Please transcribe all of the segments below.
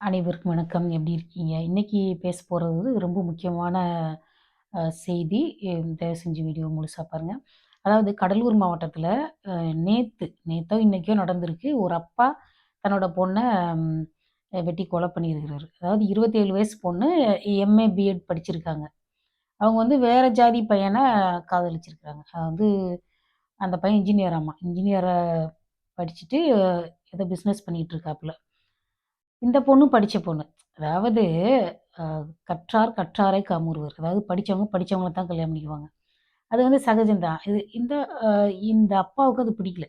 அனைவருக்கும் வணக்கம். எப்படி இருக்கீங்க? இன்னைக்கு பேச போறது ரொம்ப முக்கியமான செய்தி. தயவு செஞ்சு வீடியோ முழுசா பாருங்க. அதாவது கடலூர் மாவட்டத்தில அ நேத்தோ இன்னைக்கோ நடந்திருக்கு. ஒரு அப்பா தன்னோட பொண்ண ம் வெட்டி கொலை பண்ணியிருக்கிறாரு. அதாவது 27 வயசு பொண்ணு எம்.ஏ, பிஎட் படிச்சிருக்காங்க. அவங்க வந்து வேற ஜாதி பையன காதலிச்சிருக்காங்க. அந்த பையன் இன்ஜினியராமா. இன்ஜினியரா படிச்சுட்டு ஏதோ பிசினஸ் பண்ணிட்டு இருக்காப்புல. இந்த பொண்ணு படிச்ச பொண்ணு. அதாவது அ கற்றார் கற்றாரை காமூருவர். அதாவது படிச்சவங்க படிச்சவங்கள தான் கல்யாணம் பண்ணிக்குவாங்க. அது வந்து சகஜம் தான். இந்த அப்பாவுக்கு அது பிடிக்கல.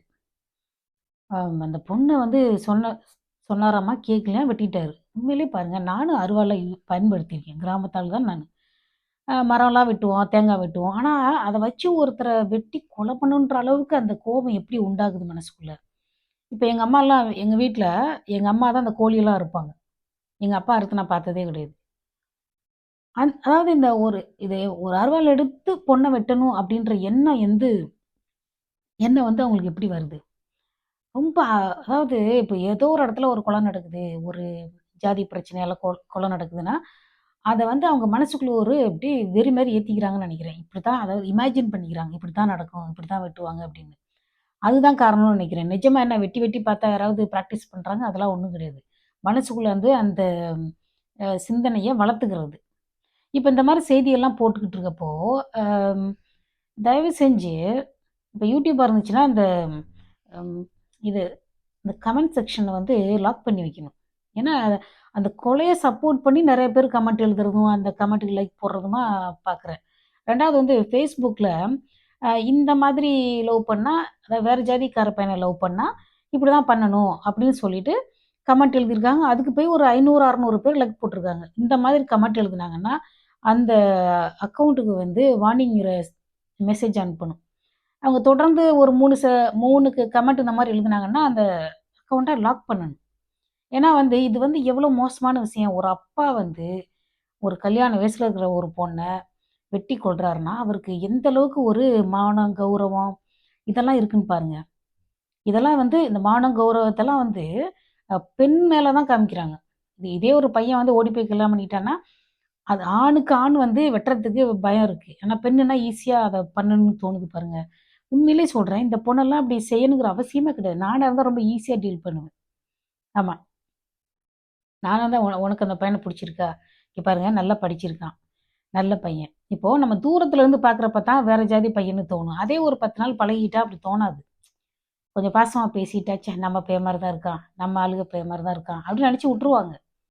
அந்த பொண்ண வந்து சொன்னாராமா கேட்கல வெட்டிட்டாரு. உண்மையிலேயே பாருங்க நானும் அருவாள பயன்படுத்தியிருக்கேன். கிராமத்தாள் தான் நானு. மரம்லாம் வெட்டுவோம், தேங்காய் வெட்டுவோம். ஆனா அத வச்சு ஒருத்தர வெட்டி கொலை பண்ணணுன்ற அளவுக்கு அந்த கோபம் எப்படி உண்டாகுது மனசுக்குள்ள? இப்ப எங்க வீட்ல எங்க அம்மா தான் அந்த கோழியெல்லாம் அறுப்பாங்க. எங்க அப்பா அறுத்து நான் பார்த்ததே கிடையாது. அதாவது இத ஒரு அருவாள் எடுத்து பொண்ண வெட்டணும் அப்படின்ற எண்ணம் வந்து அவங்களுக்கு எப்படி வருது? ரொம்ப அதாவது இப்ப ஏதோ ஒரு இடத்துல ஒரு கொலை நடக்குது. ஒரு ஜாதி பிரச்சனையால கொலை நடக்குதுன்னா, அத வந்து அவங்க மனசுக்குள்ள ஒரு அப்படியே வெறி மாரி ஏத்திக்கிறாங்கன்னு நெனைக்கிறேன். இப்படித்தான் அதாவது இமேஜின் பண்ணிக்கிறாங்க. இப்படித்தான் நடக்கும். இப்படித்தான் வெட்டுவாங்க அப்படின்னு. அதுதான் காரணம்னு நெனைக்கிறேன். நிஜமா என்ன வெட்டி வெட்டி பார்த்தா யாராவது பிராக்டிஸ் பண்றாங்க? அதெல்லாம் ஒண்ணும் கிடையாது. மனசுக்குள்ள வந்து அந்த சிந்தனைய வளர்த்துக்கிறது. இப்ப இந்த மாரி செய்தியெல்லாம் போட்டுக்கிட்டு இருக்கப்போ, அம் தயவு செஞ்சு இப்ப YouTubeஆ இருந்துச்சுன்னா, அம் இது இந்த கமெண்ட் செக்ஷன வந்து லாக் பண்ணி வைக்கணும். ஏன்னா, அந்த கொலைய சப்போர்ட் பண்ணி நெறைய பேர் கமெண்ட் எழுதுறதும், அந்த கமெண்ட்டுக்கு லைக் போடுறதுமா பார்க்குறேன். 2வது வந்து Facebookல இந்த மாதிரி லவ் பண்ணா, அதாவது வேற ஜாதிக்கார பையன லவ் பண்ணா, இப்படிதான் பண்ணணும் அப்படின்னு சொல்லிட்டு கமெண்ட் எழுதியிருக்காங்க. அதுக்கு போய் ஒரு 500, 600 பேர் லைக் போட்டுருக்காங்க. இந்த மாதிரி கமெண்ட் எழுதுனாங்கன்னா, அந்த அக்கவுண்ட்டுக்கு வந்து வார்னிங் மெசேஜ் அனுப்பணும். அவங்க தொடர்ந்து ஒரு 3 கமெண்ட் இந்த மாரி எழுதுனாங்கன்னா, அந்த அக்கவுண்ட்ட லாக் பண்ணணும். ஏன்னா வந்து இது வந்து எவ்வளோ மோசமான விஷயம். ஒரு அப்பா வந்து ஒரு கல்யாண வயசுல இருக்கிற ஒரு பொண்ண வெட்டி கொல்றாருன்னா, அவருக்கு எந்த அளவுக்கு ஒரு மானம், கௌரவம் இதெல்லாம் இருக்குன்னு பாருங்க. இதெல்லாம் வந்து இந்த மானம், கௌரவத்தெல்லாம் வந்து பெண் மேல தான் காமிக்கிறாங்க. இதே ஒரு பையன் வந்து ஓடி போய் கல்யாணம் பண்ணிட்டான்னா, அது ஆணுக்கு ஆண் வந்து வெட்டுறதுக்கு பயம் இருக்கு. ஆனா பெண்ணுன்னா ஈஸியா அத பண்ணணும்னு தோணுது பாருங்க. உண்மையிலேயே சொல்றேன். இந்த பொண்ணெல்லாம் அப்படி செய்யணுங்கிற அவசியமே கிடையாது. நானா இருந்தா ரொம்ப ஈஸியா டீல் பண்ணுவேன். ஆமா. நானா தான் உனக்கு அந்த பையன புடிச்சிருக்கா? இங்க பாருங்க நல்லா படிச்சிருக்கான். நல்ல பையன். இப்போ நம்ம தூரத்துல இருந்து பார்க்குறப்ப தான் வேற ஜாதி பையன்னு தோணும். அதே ஒரு 10 நாள் பழகிட்டா அப்படி தோணாது. கொஞ்சம் பாசமா பேசிட்டா, ச்சே நம்ம பையன் மாரி தான் இருக்கான். நம்ம ஆளுக பையன் மாரி தான் இருக்கான். அப்படின்னு நெனச்சு விட்டுருவாங்க.